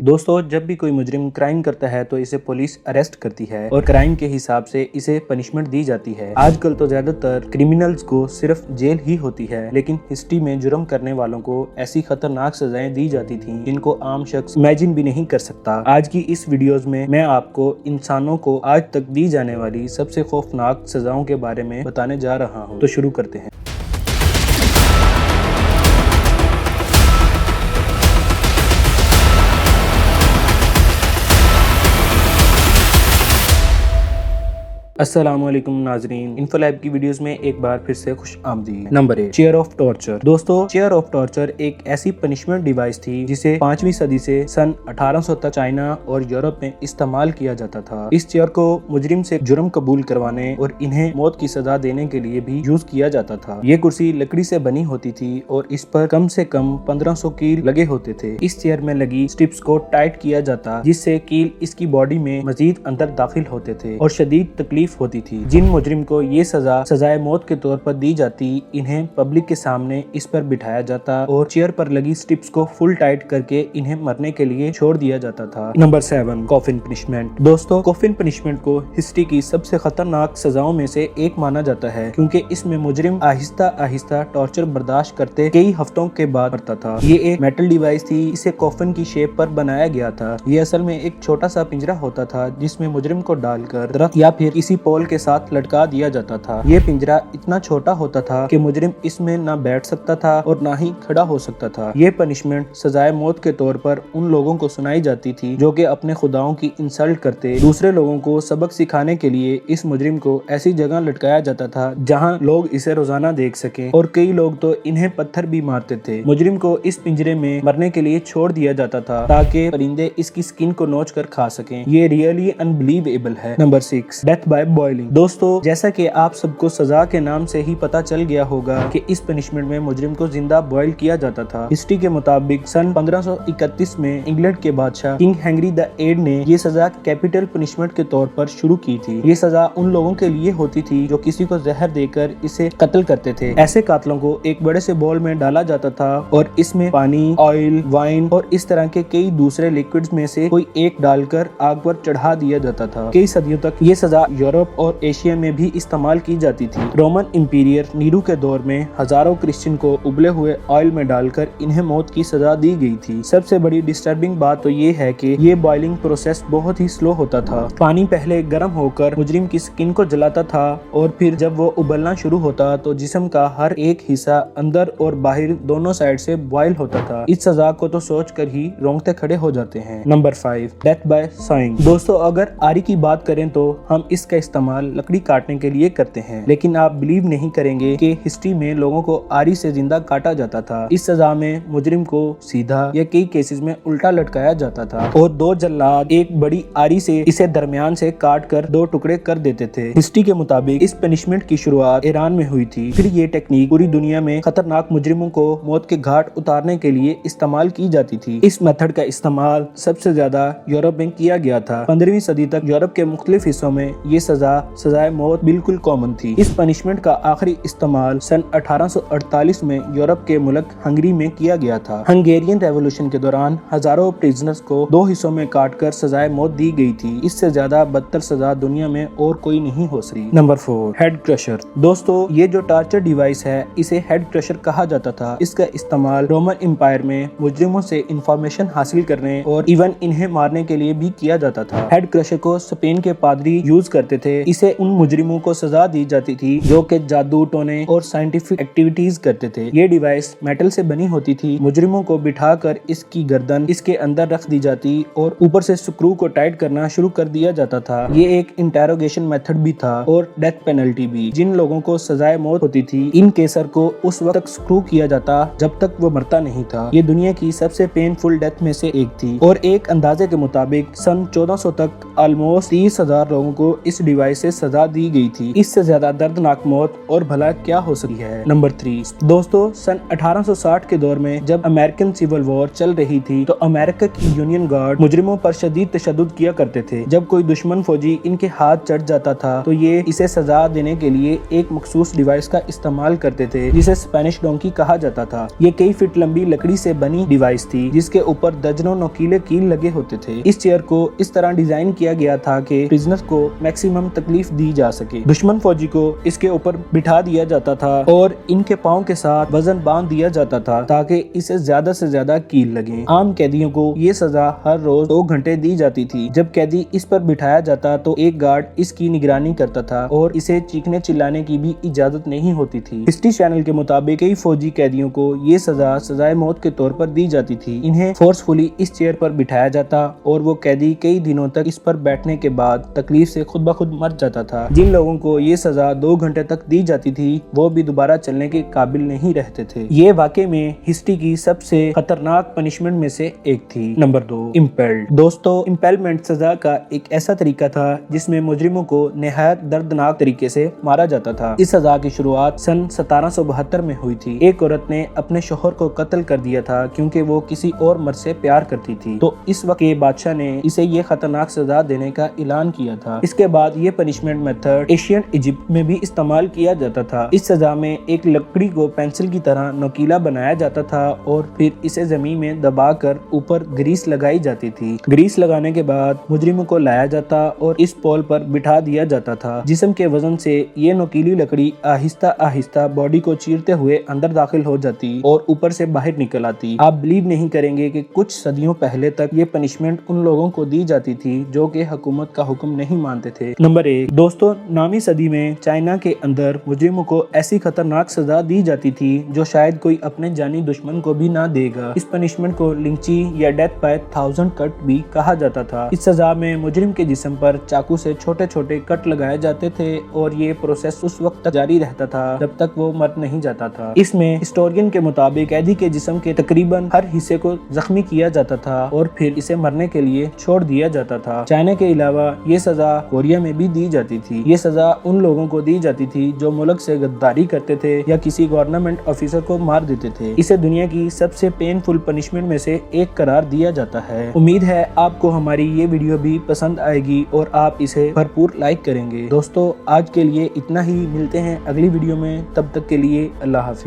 दोस्तों, जब भी कोई मुजरिम क्राइम करता है तो इसे पुलिस अरेस्ट करती है और क्राइम के हिसाब से इसे पनिशमेंट दी जाती है। आजकल तो ज्यादातर क्रिमिनल्स को सिर्फ जेल ही होती है, लेकिन हिस्ट्री में जुर्म करने वालों को ऐसी खतरनाक सजाएं दी जाती थी जिनको आम शख्स इमेजिन भी नहीं कर सकता। आज की इस वीडियोस में मैं आपको इंसानों को आज तक दी जाने वाली सबसे खौफनाक सजाओं के बारे में बताने जा रहा हूँ। तो शुरू करते हैं। अस्सलामुअलैकुम नाजरीन, इन्फोलैब की वीडियोस में एक बार फिर से खुश आमदीद। Number 1, chair of torture. दोस्तों, चेयर ऑफ टॉर्चर एक ऐसी पनिशमेंट डिवाइस थी जिसे 5वीं सदी से सन 1800 तक चाइना और यूरोप में इस्तेमाल किया जाता था। इस चेयर को मुजरिम से जुर्म कबूल करवाने और इन्हें मौत की सजा देने के लिए भी यूज किया जाता था। ये कुर्सी लकड़ी से बनी होती थी और इस पर कम से कम 1500 कील लगे होते थे। इस चेयर में लगी स्ट्रिप्स को टाइट किया जाता, जिससे कील इसकी बॉडी में मजीद अंदर दाखिल होते थे और शदीद तकलीफ होती थी। जिन मुजरिम को ये सजाए मौत के तौर पर दी जाती, इन्हें पब्लिक के सामने इस पर बिठाया जाता और चेयर पर लगी स्ट्रिप्स को फुल टाइट करके इन्हें मरने के लिए छोड़ दिया जाता था। Number 7, coffin punishment. दोस्तों, कॉफिन पनिशमेंट को हिस्ट्री की सबसे खतरनाक सजाओं में से एक माना जाता है, क्योंकि इसमें मुजरिम आहिस्ता आहिस्ता टॉर्चर बर्दाश्त करते कई हफ्तों के बाद मरता था। ये एक मेटल डिवाइस थी, इसे कॉफिन की शेप पर बनाया गया था। ये असल में एक छोटा सा पिंजरा होता था जिसमें मुजरिम को डालकर दरख्त या फिर किसी पोल के साथ लटका दिया जाता था। ये पिंजरा इतना छोटा होता था कि मुजरिम इसमें ना बैठ सकता था और ना ही खड़ा हो सकता था। ये पनिशमेंट सजाए मौत के तौर पर उन लोगों को सुनाई जाती थी जो कि अपने खुदाओं की इंसल्ट करते। दूसरे लोगों को सबक सिखाने के लिए इस मुजरिम को ऐसी जगह लटकाया जाता था जहां लोग इसे रोजाना देख सके, और कई लोग तो इन्हें पत्थर भी मारते थे। मुजरिम को इस पिंजरे में मरने के लिए छोड़ दिया जाता था ताकि परिंदे इसकी स्किन को नोच कर खा सकें। ये रियली अनबिलीवेबल है। Number 6, death by boiling. दोस्तों, जैसा कि आप सबको सजा के नाम से ही पता चल गया होगा कि इस पनिशमेंट में मुजरिम को जिंदा बॉयल किया जाता था। हिस्ट्री के मुताबिक सन 1531 में इंग्लैंड के बादशाह किंग हेनरी द 8 ने ये सजा कैपिटल पनिशमेंट के तौर पर शुरू की थी। ये सजा उन लोगों के लिए होती थी जो किसी को जहर देकर इसे कत्ल करते थे। ऐसे कातलों को एक बड़े से बॉल में डाला जाता था और इसमें पानी, ऑयल, वाइन और इस तरह के कई दूसरे लिक्विड्स में से कोई एक डालकर आग पर चढ़ा दिया जाता था। कई सदियों तक ये सजा यूरोप और एशिया में भी इस्तेमाल की जाती थी। रोमन इंपीरियर नीरू के दौर में हजारों क्रिश्चियन को उबले हुए ऑयल में डालकर इन्हें मौत की सजा दी गई थी। सबसे बड़ी डिस्टर्बिंग बात तो ये है कि ये बॉइलिंग प्रोसेस बहुत ही स्लो होता था। पानी पहले गर्म होकर मुजरिम की स्किन को जलाता था और फिर जब वो उबलना शुरू होता तो जिस्म का हर एक हिस्सा अंदर और बाहर दोनों साइड से बॉयल होता था। इस सजा को तो सोच कर ही रोंगटे खड़े हो जाते हैं। Number 5, death by sawing. दोस्तों, अगर आरी की बात करें तो हम इसका इस्तेमाल लकड़ी काटने के लिए करते हैं, लेकिन आप बिलीव नहीं करेंगे कि हिस्ट्री में लोगों को आरी से जिंदा काटा जाता था। इस सजा में मुजरिम को सीधा या कई केसेस में उल्टा लटकाया जाता था और दो जल्लाद एक बड़ी आरी से इसे दरमियान से काट कर 2 टुकड़े कर देते थे। हिस्ट्री के मुताबिक इस पनिशमेंट की शुरुआत ईरान में हुई थी। फिर ये टेक्निक पूरी दुनिया में खतरनाक मुजरिमों को मौत के घाट उतारने के लिए इस्तेमाल की जाती थी। इस मेथड का इस्तेमाल सबसे ज्यादा यूरोप में किया गया था। 15वीं सदी तक यूरोप के मुख्तलिफ हिस्सों में ये सजाए मौत बिल्कुल कॉमन थी। इस पनिशमेंट का आखिरी इस्तेमाल सन 1848 में यूरोप के मुल्क हंगरी में किया गया था। हंगेरियन रेवोल्यूशन के दौरान हजारों प्रिजनर्स को 2 हिस्सों में काटकर सजाए मौत दी गई थी। इससे ज्यादा बदतर सजा दुनिया में और कोई नहीं हो सकती। Number 4, head crusher. दोस्तों, ये जो टॉर्चर डिवाइस है इसे हेड क्रशर कहा जाता था। इसका इस्तेमाल रोमन एम्पायर में मुजरिमों से इंफॉर्मेशन हासिल करने और इवन इन्हें मारने के लिए भी किया जाता था। हेड क्रशर को स्पेन के पादरी यूज करते थे। इसे उन मुजरिमों को सजा दी जाती थी जो कि जादू, टोने और साइंटिफिक एक्टिविटीज करते थे। ये डिवाइस मेटल से बनी होती थी। मुजरिमों को बिठाकर इसकी गर्दन इसके अंदर रख दी जाती और ऊपर से स्क्रू को टाइट करना शुरू कर दिया जाता था। ये एक इंटेरोगेशन मेथड भी था और डेथ पेनल्टी भी। जिन लोगों को सजाए मौत होती थी, इन केसर को उस वक्त तक स्क्रू किया जाता जब तक वो मरता नहीं था। ये दुनिया की सबसे पेनफुल डेथ में से एक थी और एक अंदाजे के मुताबिक सन 1400 तक ऑलमोस्ट 30,000 लोगों को इस ڈیوائس سے سزا دی گئی تھی۔ اس سے زیادہ دردناک موت اور بھلا کیا ہو سکتی ہے؟ نمبر 3 دوستو، سن 1860 کے دور میں جب امریکن سول وار چل رہی تھی تو امریکہ کی یونین گارڈ مجرموں پر شدید تشدد کیا کرتے تھے۔ جب کوئی دشمن فوجی ان کے ہاتھ چڑھ جاتا تھا تو یہ اسے سزا دینے کے لیے ایک مخصوص ڈیوائس کا استعمال کرتے تھے جسے اسپینش ڈونکی کہا جاتا تھا۔ یہ کئی فٹ لمبی لکڑی سے بنی ڈیوائس تھی جس کے اوپر درجنوں نوکیلے کیل لگے ہوتے تھے۔ اس چیئر کو اس طرح ڈیزائن کیا گیا تھا کہ پرزنر کو میکسیمم تکلیف دی جا سکے۔ دشمن فوجی کو اس کے اوپر بٹھا دیا جاتا تھا اور ان کے پاؤں کے ساتھ وزن باندھ دیا جاتا تھا تاکہ اسے زیادہ سے زیادہ کیل لگیں۔ عام قیدیوں کو یہ سزا ہر روز 2 گھنٹے دی جاتی تھی۔ جب قیدی اس پر بٹھایا جاتا تو ایک گارڈ اس کی نگرانی کرتا تھا اور اسے چیخنے چلانے کی بھی اجازت نہیں ہوتی تھی۔ ہسٹری چینل کے مطابق کئی فوجی قیدیوں کو یہ سزائے موت کے طور پر دی جاتی تھی۔ انہیں فورسفلی اس چیئر پر بٹھایا جاتا اور وہ قیدی کئی دنوں تک اس پر بیٹھنے کے بعد تکلیف سے خود بخود مر جاتا تھا۔ جن لوگوں کو یہ سزا 2 گھنٹے تک دی جاتی تھی وہ بھی دوبارہ چلنے کے قابل نہیں رہتے تھے۔ یہ واقعے میں ہسٹری کی سب سے خطرناک پنشمنٹ میں سے ایک تھی۔ نمبر 2 امپیلڈ۔ دوستو، امپیلمنٹ سزا کا ایک ایسا طریقہ تھا جس میں مجرموں کو نہایت دردناک طریقے سے مارا جاتا تھا۔ اس سزا کی شروعات سن 1772 میں ہوئی تھی۔ ایک عورت نے اپنے شوہر کو قتل کر دیا تھا کیونکہ وہ کسی اور مرد سے پیار کرتی تھی، تو اس وقت کے بادشاہ نے اسے یہ خطرناک سزا دینے کا اعلان کیا تھا۔ اس کے بعد یہ پنشمنٹ میتھڈ ایشین ایجپٹ میں بھی استعمال کیا جاتا تھا۔ اس سزا میں ایک لکڑی کو پینسل کی طرح نوکیلا بنایا جاتا تھا اور پھر اسے زمین میں دبا کر اوپر گریس لگائی جاتی تھی۔ گریس لگانے کے بعد مجرموں کو لایا جاتا اور اس پول پر بٹھا دیا جاتا تھا۔ جسم کے وزن سے یہ نوکیلی لکڑی آہستہ آہستہ باڈی کو چیرتے ہوئے اندر داخل ہو جاتی اور اوپر سے باہر نکل آتی۔ آپ بلیو نہیں کریں گے کہ کچھ صدیوں پہلے تک یہ پنشمنٹ ان لوگوں کو دی جاتی تھی جو کہ حکومت کا حکم نہیں مانتے تھے۔ نمبر 1 دوستو، 9ویں صدی میں چائنا کے اندر مجرموں کو ایسی خطرناک سزا دی جاتی تھی جو شاید کوئی اپنے جانی دشمن کو بھی نہ دے گا۔ اس پنشمنٹ کو لنچی یا ڈیتھ بائی 1000 کٹ بھی کہا جاتا تھا۔ اس سزا میں مجرم کے جسم پر چاقو سے چھوٹے چھوٹے کٹ لگائے جاتے تھے اور یہ پروسیس اس وقت تک جاری رہتا تھا جب تک وہ مر نہیں جاتا تھا۔ اس میں ہسٹورین کے مطابق قیدی کے جسم کے تقریباً ہر حصے کو زخمی کیا جاتا تھا اور پھر اسے مرنے کے لیے چھوڑ دیا جاتا تھا۔ چائنا کے علاوہ یہ سزا کوریا میں بھی دی جاتی تھی۔ یہ سزا ان لوگوں کو دی جاتی تھی جو ملک سے غداری کرتے تھے یا کسی گورنمنٹ آفیسر کو مار دیتے تھے۔ اسے دنیا کی سب سے پینفل پنشمنٹ میں سے ایک قرار دیا جاتا ہے۔ امید ہے آپ کو ہماری یہ ویڈیو بھی پسند آئے گی اور آپ اسے بھرپور لائک کریں گے۔ دوستو، آج کے لیے اتنا ہی، ملتے ہیں اگلی ویڈیو میں، تب تک کے لیے اللہ حافظ۔